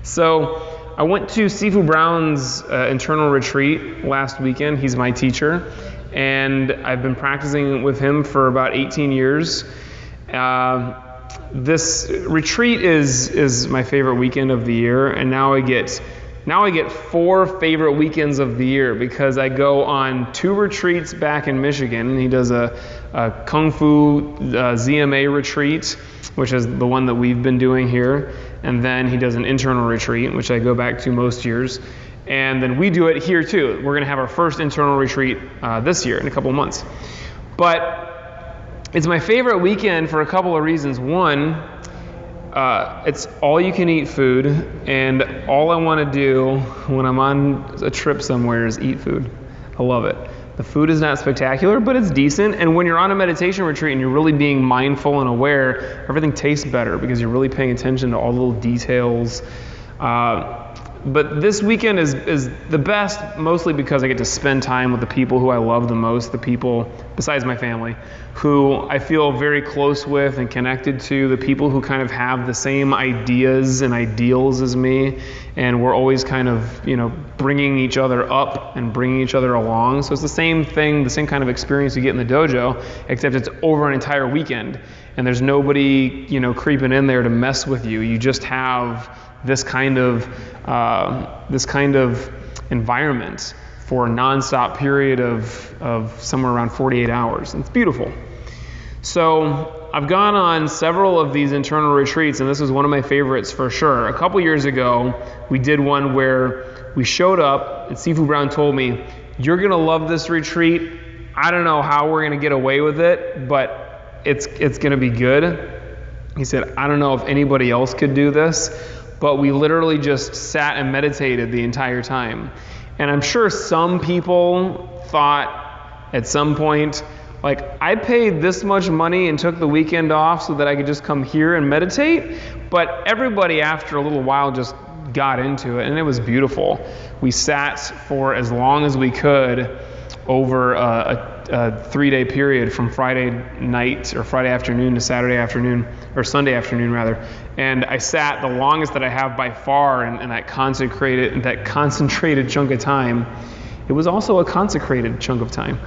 So I went to Sifu Brown's internal retreat last weekend. He's my teacher, and I've been practicing with him for about 18 years. This retreat is my favorite weekend of the year, and now I get 4 favorite weekends of the year because I go on 2 retreats back in Michigan, and he does a Kung Fu ZMA retreat, which is the one that we've been doing here, and then he does an internal retreat, which I go back to most years, and then we do it here too. We're going to have our first internal retreat this year in a couple of months. But it's my favorite weekend for a couple of reasons. One, it's all you can eat food, and all I want to do when I'm on a trip somewhere is eat food. I love it. The food is not spectacular, but it's decent, and when you're on a meditation retreat and you're really being mindful and aware, everything tastes better because you're really paying attention to all the little details. But this weekend is the best, mostly because I get to spend time with the people who I love the most, the people, besides my family, who I feel very close with and connected to, the people who kind of have the same ideas and ideals as me, and we're always kind of, bringing each other up and bringing each other along. So it's the same thing, the same kind of experience you get in the dojo, except it's over an entire weekend, and there's nobody, creeping in there to mess with you. You just have this kind of environment for a nonstop period of somewhere around 48 hours. And it's beautiful. So I've gone on several of these internal retreats, and this is one of my favorites for sure. A couple years ago, we did one where we showed up, and Sifu Brown told me, "You're going to love this retreat. I don't know how we're going to get away with it, but it's going to be good." He said, "I don't know if anybody else could do this." But we literally just sat and meditated the entire time. And I'm sure some people thought at some point, I paid this much money and took the weekend off so that I could just come here and meditate. But everybody after a little while just got into it, and it was beautiful. We sat for as long as we could over a 3-day period from Friday night or Friday afternoon to Saturday afternoon, or Sunday afternoon rather. And I sat the longest that I have by far in that concentrated chunk of time. It was also a consecrated chunk of time.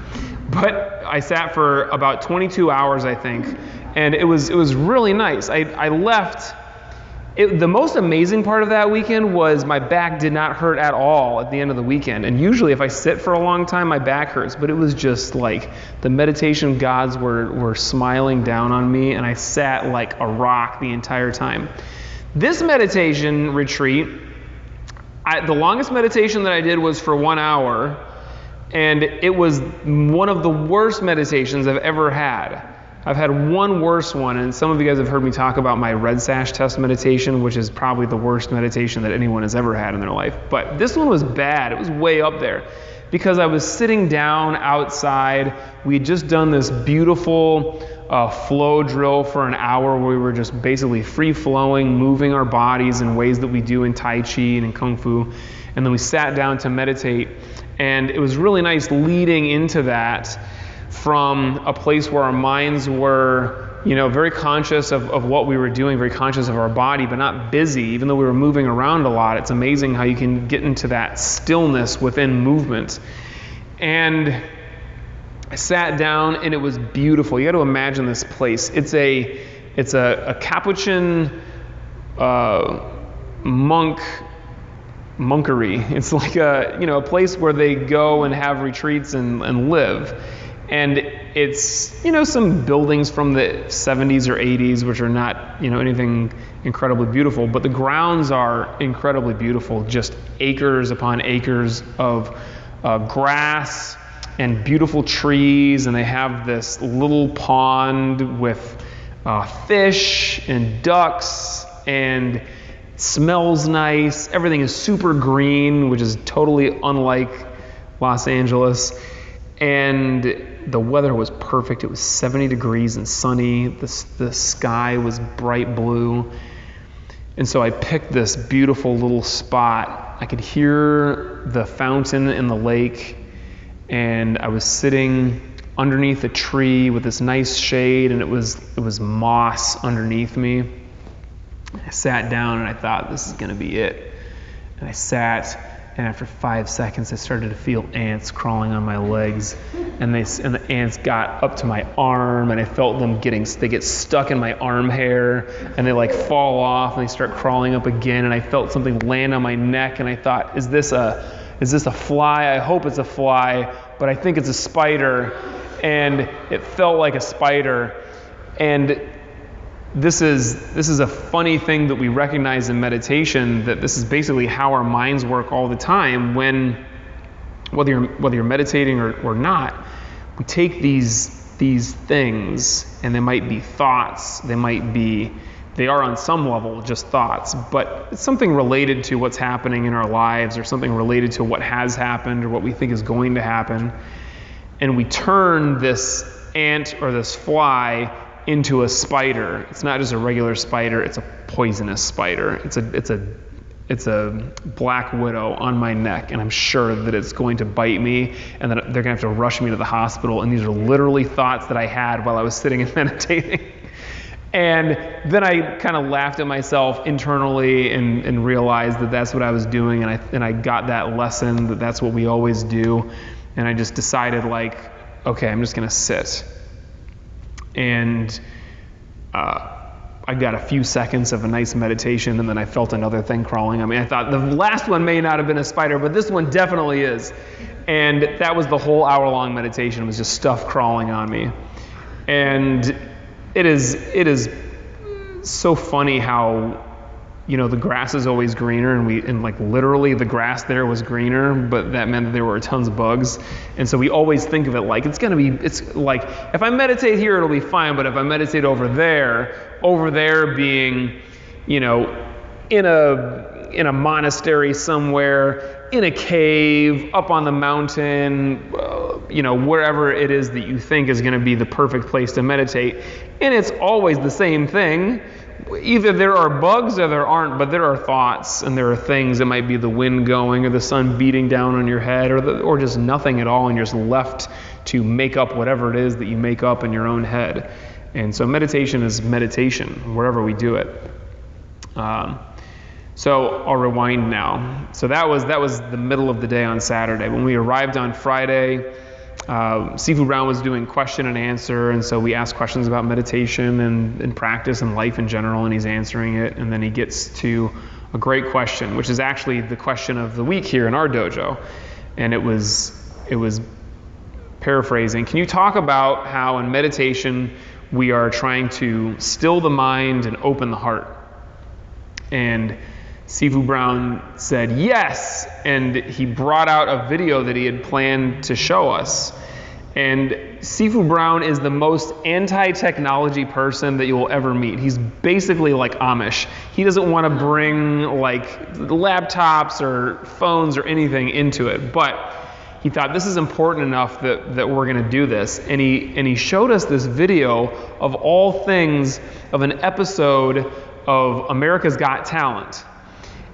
But I sat for about 22 hours, I think, and it was really nice. I left. The most amazing part of that weekend was my back did not hurt at all at the end of the weekend. And usually if I sit for a long time, my back hurts. But it was just like the meditation gods were smiling down on me, and I sat like a rock the entire time. This meditation retreat, the longest meditation that I did was for 1 hour. And it was one of the worst meditations I've ever had. I've had one worse one, and some of you guys have heard me talk about my red sash test meditation, which is probably the worst meditation that anyone has ever had in their life. But this one was bad. It was way up there because I was sitting down outside. We had just done this beautiful flow drill for an hour where we were just basically free-flowing, moving our bodies in ways that we do in Tai Chi and in Kung Fu. And then we sat down to meditate, and it was really nice leading into that from a place where our minds were, very conscious of what we were doing, very conscious of our body, but not busy. Even though we were moving around a lot, it's amazing how you can get into that stillness within movement. And I sat down, and it was beautiful. You got to imagine this place. It's a Capuchin monkery. It's like a place where they go and have retreats and live. And it's, some buildings from the 70s or 80s, which are not, anything incredibly beautiful, but the grounds are incredibly beautiful, just acres upon acres of grass and beautiful trees, and they have this little pond with fish and ducks, and it smells nice. Everything is super green, which is totally unlike Los Angeles. And the weather was perfect. It was 70 degrees and sunny. The sky was bright blue. And so I picked this beautiful little spot. I could hear the fountain in the lake, and I was sitting underneath a tree with this nice shade, and it was moss underneath me. I sat down and I thought, this is going to be it. And I sat, and after 5 seconds, I started to feel ants crawling on my legs, and the ants got up to my arm, and I felt them they get stuck in my arm hair, and they like fall off, and they start crawling up again, and I felt something land on my neck, and I thought, is this a fly? I hope it's a fly, but I think it's a spider, and it felt like a spider. And this is a funny thing that we recognize in meditation, that this is basically how our minds work all the time. Whether you're meditating or not, we take these things, and they might be thoughts, they are on some level just thoughts, but it's something related to what's happening in our lives, or something related to what has happened or what we think is going to happen, and we turn this ant or this fly into a spider. It's not just a regular spider, it's a poisonous spider. It's a black widow on my neck, and I'm sure that it's going to bite me, and that they're gonna have to rush me to the hospital. And these are literally thoughts that I had while I was sitting and meditating. And then I kind of laughed at myself internally and realized that that's what I was doing, and I got that lesson that that's what we always do. And I just decided, like, okay, I'm just gonna sit. And I got a few seconds of a nice meditation, and then I felt another thing crawling on me. I thought the last one may not have been a spider, but this one definitely is. And that was the whole hour-long meditation. It was just stuff crawling on me. And it is so funny how, the grass is always greener, and like literally the grass there was greener, but that meant that there were tons of bugs. And so we always think of it like it's like, if I meditate here, it'll be fine, but if I meditate over there being, in a monastery somewhere, in a cave, up on the mountain, wherever it is that you think is going to be the perfect place to meditate. And it's always the same thing. Either there are bugs or there aren't, but there are thoughts, and there are things. It might be the wind going, or the sun beating down on your head, or just nothing at all, and you're just left to make up whatever it is that you make up in your own head. And so meditation is meditation, wherever we do it. So I'll rewind now. So that was the middle of the day on Saturday. When we arrived on Friday, Sifu Brown was doing question and answer, and so we asked questions about meditation and practice and life in general, and he's answering it, and then he gets to a great question, which is actually the question of the week here in our dojo. And it was paraphrasing. Can you talk about how in meditation we are trying to still the mind and open the heart? And Sifu Brown said yes, and he brought out a video that he had planned to show us. And Sifu Brown is the most anti-technology person that you will ever meet. He's basically like Amish. He doesn't want to bring like laptops or phones or anything into it, but he thought this is important enough that we're going to do this. And he showed us this video of all things of an episode of America's Got Talent.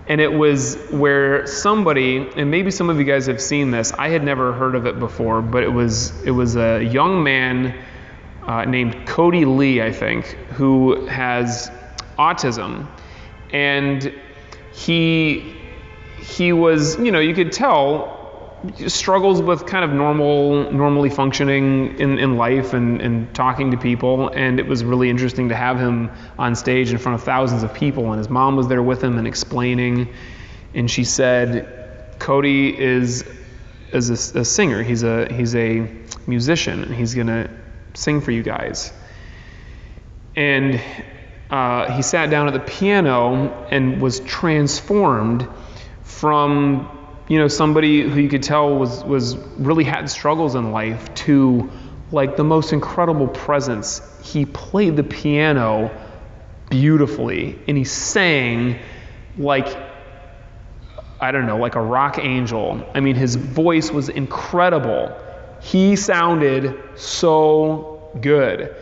And it was where somebody, and maybe some of you guys have seen this, I had never heard of it before, but it was a young man named Cody Lee, I think, who has autism. And he was, you could tell, struggles with kind of normally functioning in life and talking to people, and it was really interesting to have him on stage in front of thousands of people, and his mom was there with him and explaining, and she said, Cody is a singer, he's a musician, and he's gonna sing for you guys. And he sat down at the piano and was transformed from somebody who you could tell was really had struggles in life to like the most incredible presence. He played the piano beautifully, and he sang like, I don't know, like a rock angel. I mean, his voice was incredible. He sounded so good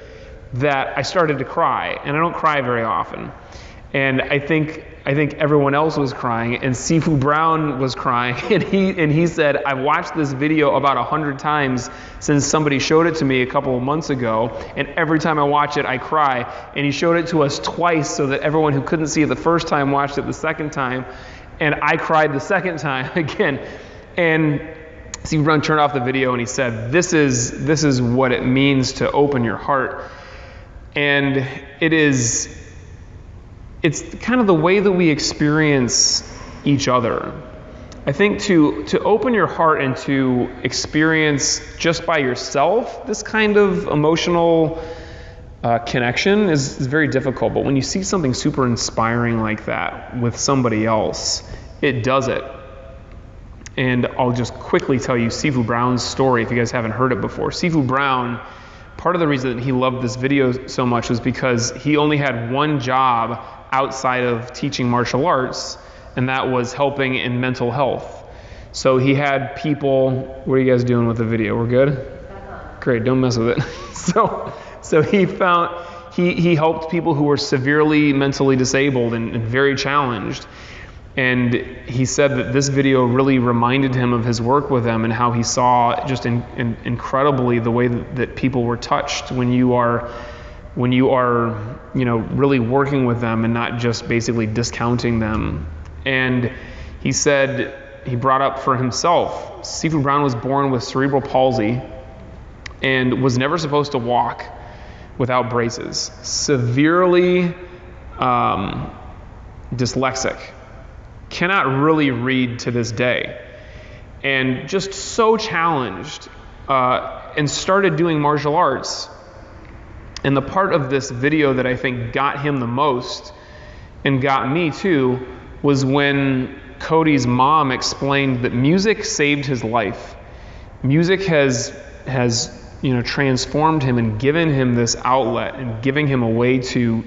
that I started to cry, and I don't cry very often. And I think everyone else was crying, and Sifu Brown was crying, and he said, I've watched this video about 100 times since somebody showed it to me a couple of months ago, and every time I watch it, I cry. And he showed it to us twice so that everyone who couldn't see it the first time watched it the second time. And I cried the second time again. And Steve Brown turned off the video and he said, this is what it means to open your heart. And it's kind of the way that we experience each other. I think to open your heart and to experience just by yourself this kind of emotional connection is very difficult. But when you see something super inspiring like that with somebody else, it does it. And I'll just quickly tell you Sifu Brown's story if you guys haven't heard it before. Sifu Brown, part of the reason that he loved this video so much was because he only had one job outside of teaching martial arts, and that was helping in mental health. So he had people, what are you guys doing with the video? We're good? Great, don't mess with it. So he helped people who were severely mentally disabled and very challenged. And he said that this video really reminded him of his work with them and how he saw just incredibly the way that people were touched when you are really working with them and not just basically discounting them. And he said, he brought up for himself, Sifu Brown was born with cerebral palsy and was never supposed to walk without braces. Severely dyslexic. Cannot really read to this day, and just so challenged, and started doing martial arts. And the part of this video that I think got him the most, and got me too, was when Cody's mom explained that music saved his life. Music has transformed him and given him this outlet and giving him a way to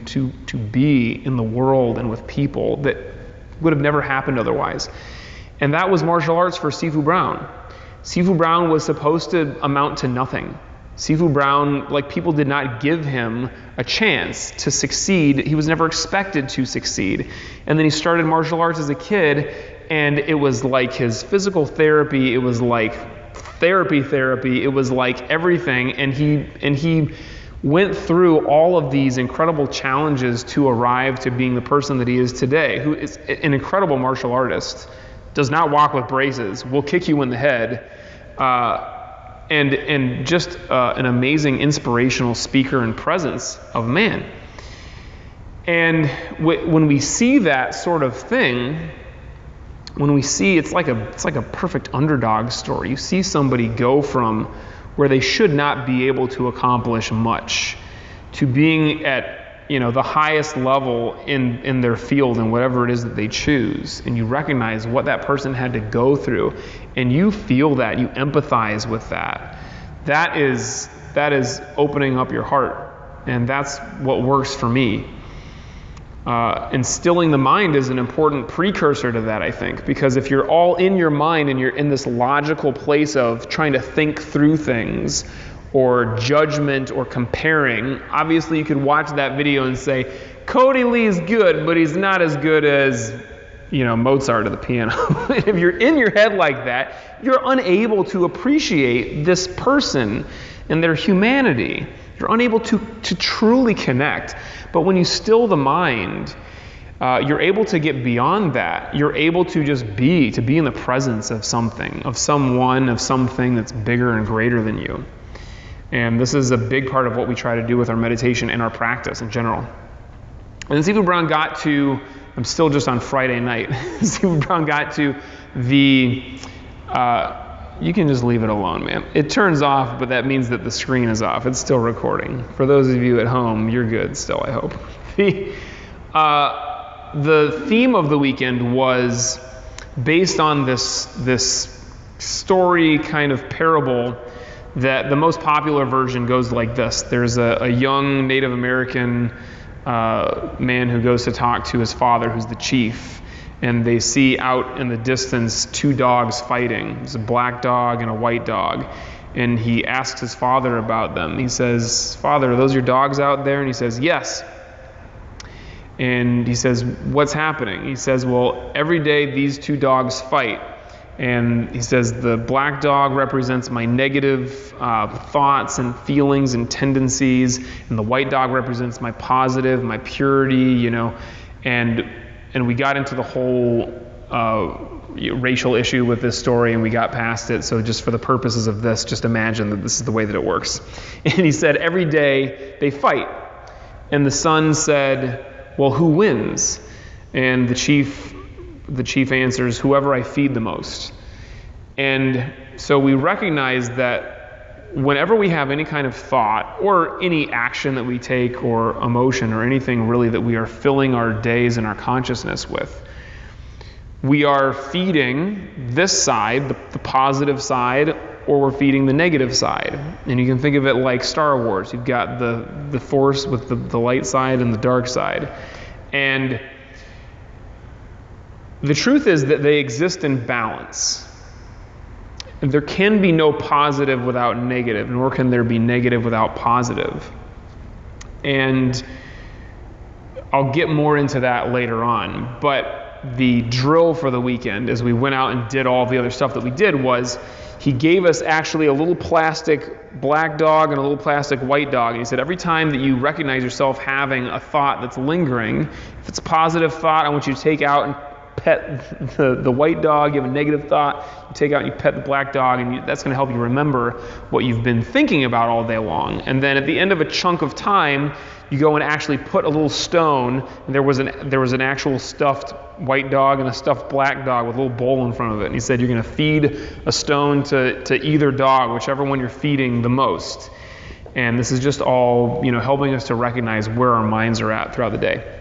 be in the world and with people that would have never happened otherwise. And that was martial arts for Sifu Brown. Sifu Brown was supposed to amount to nothing. Sifu Brown, people did not give him a chance to succeed. He was never expected to succeed. And then he started martial arts as a kid, and it was like his physical therapy, it was like therapy, it was like everything. And he went through all of these incredible challenges to arrive to being the person that he is today, who is an incredible martial artist, does not walk with braces, will kick you in the head, and just an amazing inspirational speaker and presence of man. And when we see that sort of thing, when we see it's like a perfect underdog story. You see somebody go from where they should not be able to accomplish much to being at the highest level in their field and whatever it is that they choose, and you recognize what that person had to go through, and you feel that, you empathize with that. That is opening up your heart, and that's what works for me. Instilling the mind is an important precursor to that, I think, because if you're all in your mind and you're in this logical place of trying to think through things or judgment or comparing, obviously you could watch that video and say, Cody Lee's good, but he's not as good as, Mozart at the piano. If you're in your head like that, you're unable to appreciate this person and their humanity. You're unable to truly connect. But when you still the mind, you're able to get beyond that. You're able to just be in the presence of something, of someone, of something that's bigger and greater than you. And this is a big part of what we try to do with our meditation and our practice in general. And then Sifu Brown got to, I'm still just on Friday night, Sifu Brown got to the, you can just leave it alone, man. It turns off, but that means that the screen is off. It's still recording. For those of you at home, you're good still, I hope. The theme of the weekend was based on this story kind of parable that the most popular version goes like this. There's a young Native American man who goes to talk to his father, who's the chief, and they see out in the distance two dogs fighting. There's a black dog and a white dog. And he asks his father about them. He says, "Father, are those your dogs out there?" And he says, "Yes." And he says, "What's happening?" He says, "Well, every day these two dogs fight." And he says, "The black dog represents my negative thoughts and feelings and tendencies, and the white dog represents my positive, my purity, And we got into the whole racial issue with this story, and we got past it. So just for the purposes of this, just imagine that this is the way that it works. And he said, every day they fight. And the son said, well, who wins? And the chief answers, whoever I feed the most. And so we recognize that whenever we have any kind of thought or any action that we take or emotion or anything really that we are filling our days and our consciousness with, we are feeding this side, the positive side, or we're feeding the negative side. And you can think of it like Star Wars. You've got the Force with the light side and the dark side. And the truth is that they exist in balance. And there can be no positive without negative, nor can there be negative without positive. And I'll get more into that later on. But the drill for the weekend, as we went out and did all the other stuff that we did, was he gave us actually a little plastic black dog and a little plastic white dog. And he said, every time that you recognize yourself having a thought that's lingering, if it's a positive thought, I want you to take out and pet the white dog. You have a negative thought, you take out and you pet the black dog, and that's going to help you remember what you've been thinking about all day long. And then at the end of a chunk of time, you go and actually put a little stone. And there was an actual stuffed white dog and a stuffed black dog with a little bowl in front of it. And he said, you're going to feed a stone to either dog, whichever one you're feeding the most. And this is just all, helping us to recognize where our minds are at throughout the day.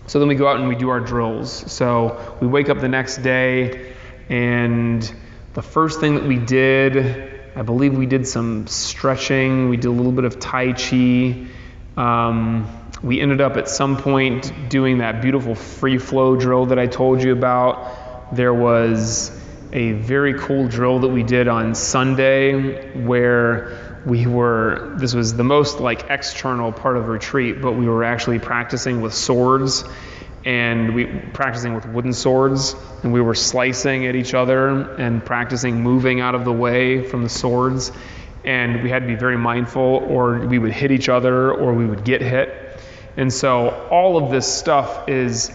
So then we go out and we do our drills. So we wake up the next day, and the first thing that we did, I believe we did some stretching. We did a little bit of Tai Chi. We ended up at some point doing that beautiful free flow drill that I told you about. There was a very cool drill that we did on Sunday where this was the most external part of the retreat, but we were actually practicing with swords, and practicing with wooden swords, and we were slicing at each other and practicing moving out of the way from the swords. And we had to be very mindful, or we would hit each other, or we would get hit. And so all of this stuff is,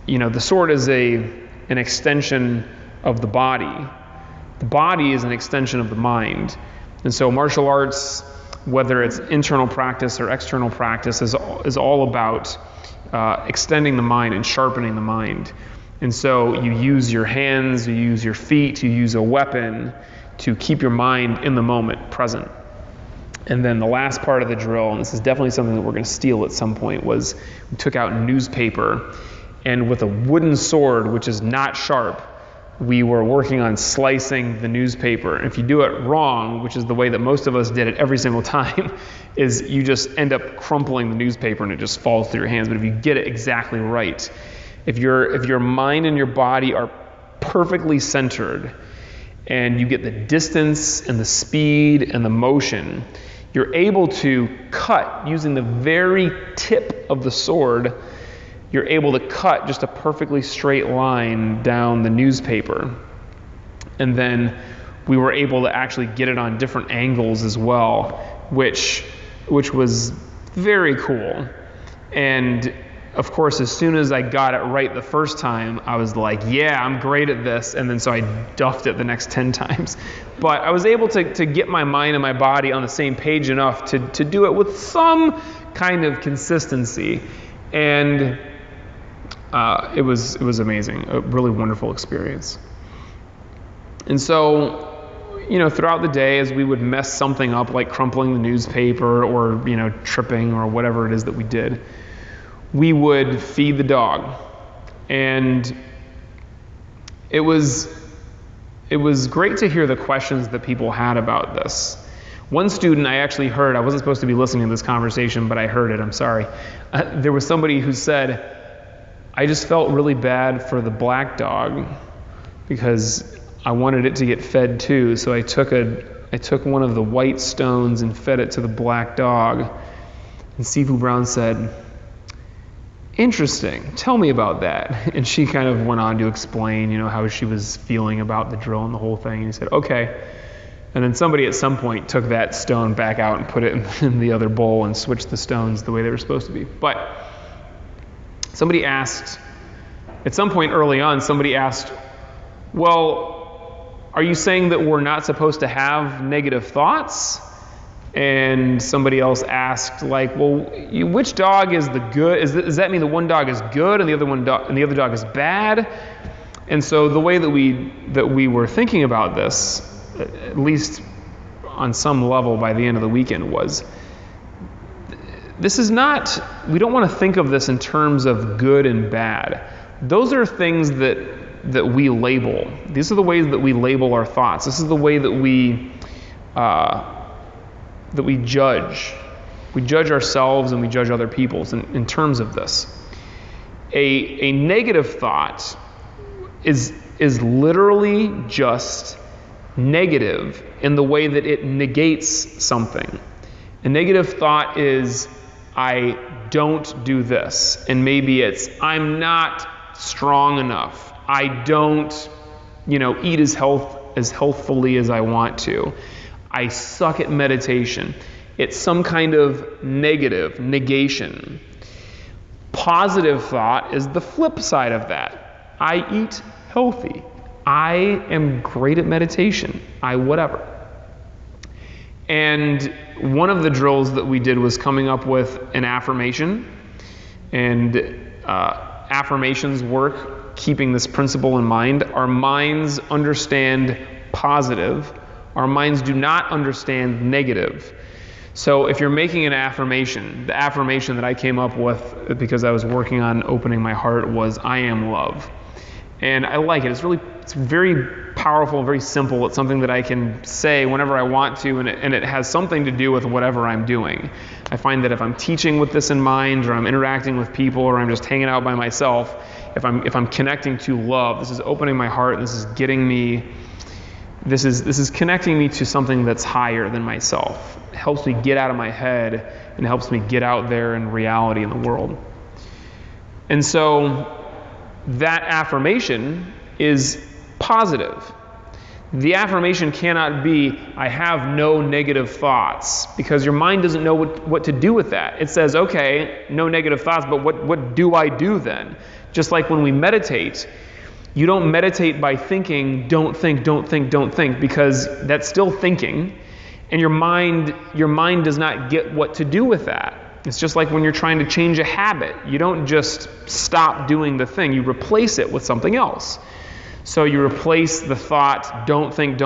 the sword is an extension of the body. The body is an extension of the mind. And so martial arts, whether it's internal practice or external practice, is all about extending the mind and sharpening the mind. And so you use your hands, you use your feet, you use a weapon to keep your mind in the moment, present. And then the last part of the drill, and this is definitely something that we're going to steal at some point, was we took out newspaper, and with a wooden sword, which is not sharp, we were working on slicing the newspaper. And if you do it wrong, which is the way that most of us did it every single time, is you just end up crumpling the newspaper and it just falls through your hands. But if you get it exactly right, if your mind and your body are perfectly centered, and you get the distance and the speed and the motion, you're able to cut using the very tip of the sword. You're able to cut just a perfectly straight line down the newspaper. And then we were able to actually get it on different angles as well, which was very cool. And of course, as soon as I got it right the first time, I was like, yeah, I'm great at this. And then so I duffed it the next 10 times. But I was able to get my mind and my body on the same page enough to do it with some kind of consistency. And it was amazing, a really wonderful experience. And so, throughout the day, as we would mess something up, like crumpling the newspaper or, tripping or whatever it is that we did, we would feed the dog. And it was great to hear the questions that people had about this. One student I actually heard, I wasn't supposed to be listening to this conversation, but I heard it, I'm sorry. There was somebody who said, I just felt really bad for the black dog because I wanted it to get fed too. So I took one of the white stones and fed it to the black dog. And Sifu Brown said, interesting, tell me about that. And she kind of went on to explain, how she was feeling about the drill and the whole thing. And he said, okay. And then somebody at some point took that stone back out and put it in the other bowl and switched the stones the way they were supposed to be. But somebody asked, At some point early on, somebody asked, well, are you saying that we're not supposed to have negative thoughts? And somebody else asked, like, well, which dog is the good? Does that mean the one dog is good and the other dog is bad? And so the way that we were thinking about this, at least on some level by the end of the weekend, was this is not, we don't want to think of this in terms of good and bad. Those are things that we label. These are the ways that we label our thoughts. This is the way that we judge. We judge ourselves and we judge other people in terms of this. A negative thought is literally just negative in the way that it negates something. A negative thought is, I don't do this. And maybe it's, I'm not strong enough. I don't, eat as healthfully as I want to. I suck at meditation. It's some kind of negation. Positive thought is the flip side of that. I eat healthy. I am great at meditation. whatever. And one of the drills that we did was coming up with an affirmation. And affirmations work keeping this principle in mind. Our minds understand positive. Our minds do not understand negative. So if you're making an affirmation, the affirmation that I came up with because I was working on opening my heart was, I am love. And I like it. It's very powerful, very simple. It's something that I can say whenever I want to, and it has something to do with whatever I'm doing. I find that if I'm teaching with this in mind, or I'm interacting with people, or I'm just hanging out by myself, if I'm connecting to love, this is opening my heart, and this is getting me, this is connecting me to something that's higher than myself. It helps me get out of my head, and it helps me get out there in reality in the world. And so that affirmation is positive. The affirmation cannot be, I have no negative thoughts, because your mind doesn't know what to do with that. It says, okay, no negative thoughts, but what do I do then? Just like when we meditate, you don't meditate by thinking, don't think, because that's still thinking, and your mind does not get what to do with that. It's just like when you're trying to change a habit. You don't just stop doing the thing. You replace it with something else. So you replace the thought, don't think,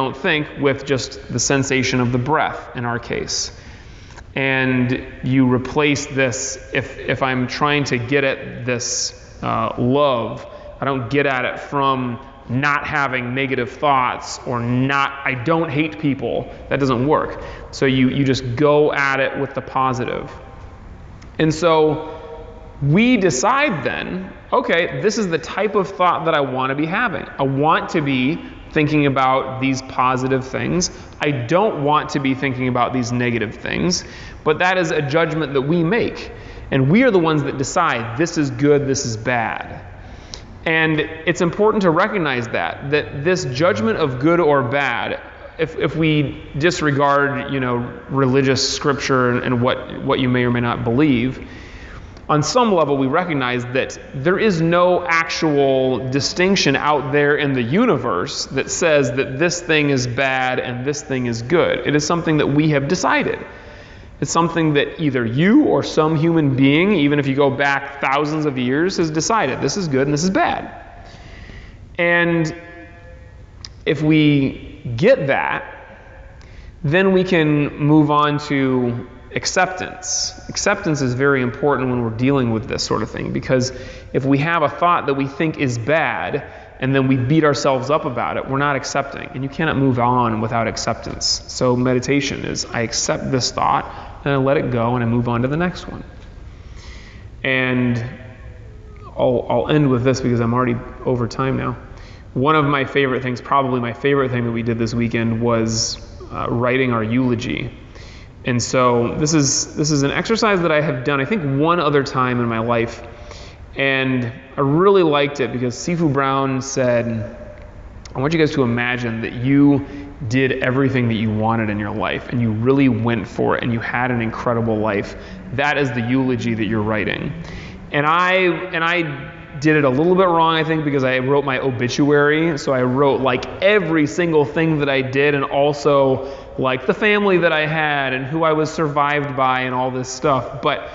with just the sensation of the breath, in our case. And you replace this, if I'm trying to get at this love, I don't get at it from not having negative thoughts, or I don't hate people. That doesn't work. So you just go at it with the positive. And so we decide then, okay, this is the type of thought that I want to be having. I want to be thinking about these positive things. I don't want to be thinking about these negative things. But that is a judgment that we make. And we are the ones that decide this is good, this is bad. And it's important to recognize that this judgment of good or bad, if we disregard, religious scripture and what you may or may not believe, on some level we recognize that there is no actual distinction out there in the universe that says that this thing is bad and this thing is good. It is something that we have decided. It's something that either you or some human being, even if you go back thousands of years, has decided this is good and this is bad. And if we get that, then we can move on to acceptance. Acceptance is very important when we're dealing with this sort of thing, because if we have a thought that we think is bad and then we beat ourselves up about it, we're not accepting. And you cannot move on without acceptance. So meditation is, I accept this thought and I let it go and I move on to the next one. And I'll end with this because I'm already over time now. One of my favorite things, probably my favorite thing that we did this weekend, was writing our eulogy. And so this is an exercise that I have done, I think, one other time in my life. And I really liked it because Sifu Brown said, I want you guys to imagine that you did everything that you wanted in your life and you really went for it and you had an incredible life. That is the eulogy that you're writing. And I did it a little bit wrong, I think, because I wrote my obituary. So I wrote like every single thing that I did, and also like the family that I had and who I was survived by and all this stuff. But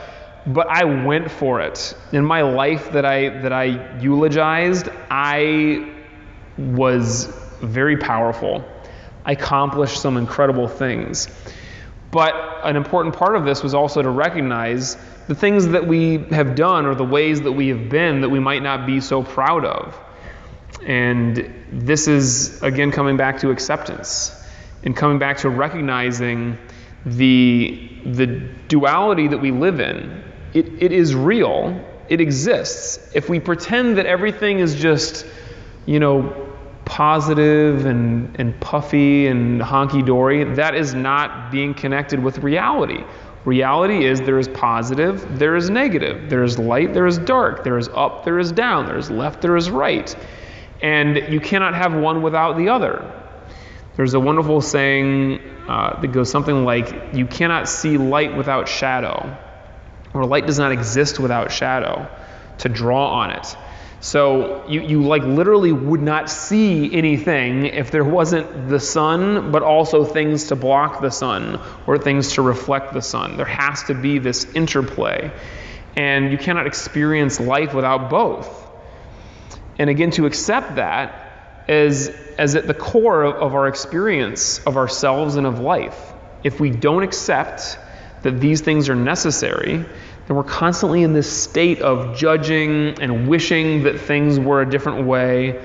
I went for it. In my life that I eulogized, I was very powerful. I accomplished some incredible things. But an important part of this was also to recognize the things that we have done or the ways that we have been that we might not be so proud of. And this is, again, coming back to acceptance and coming back to recognizing the duality that we live in. It is real. It exists. If we pretend that everything is just, positive and puffy and honky-dory, that is not being connected with reality. Reality is there is positive, there is negative, there is light, there is dark, there is up, there is down, there is left, there is right. And you cannot have one without the other. There's a wonderful saying that goes something like, you cannot see light without shadow, or light does not exist without shadow to draw on it. So you like literally would not see anything if there wasn't the sun, but also things to block the sun or things to reflect the sun. There has to be this interplay. And you cannot experience life without both. And again, to accept that as at the core of our experience of ourselves and of life. If we don't accept that these things are necessary, then we're constantly in this state of judging and wishing that things were a different way,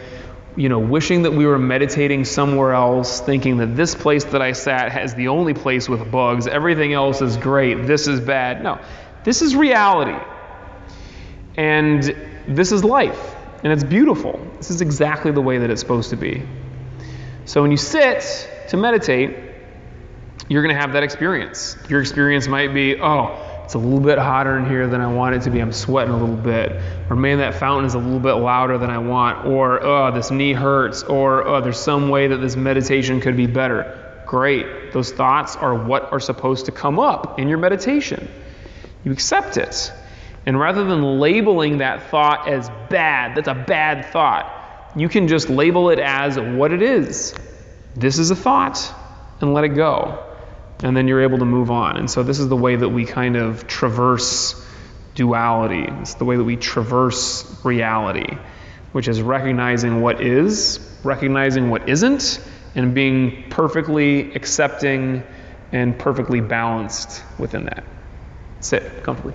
wishing that we were meditating somewhere else, thinking that this place that I sat is the only place with bugs, everything else is great, this is bad. No, this is reality. And this is life, and it's beautiful. This is exactly the way that it's supposed to be. So when you sit to meditate, you're going to have that experience. Your experience might be, it's a little bit hotter in here than I want it to be. I'm sweating a little bit. Or man, that fountain is a little bit louder than I want. Or this knee hurts. Or there's some way that this meditation could be better. Great. Those thoughts are what are supposed to come up in your meditation. You accept it. And rather than labeling that thought as bad, that's a bad thought, you can just label it as what it is. This is a thought, and let it go. And then you're able to move on. And so this is the way that we kind of traverse duality. It's the way that we traverse reality, which is recognizing what is, recognizing what isn't, and being perfectly accepting and perfectly balanced within that. Sit comfortably.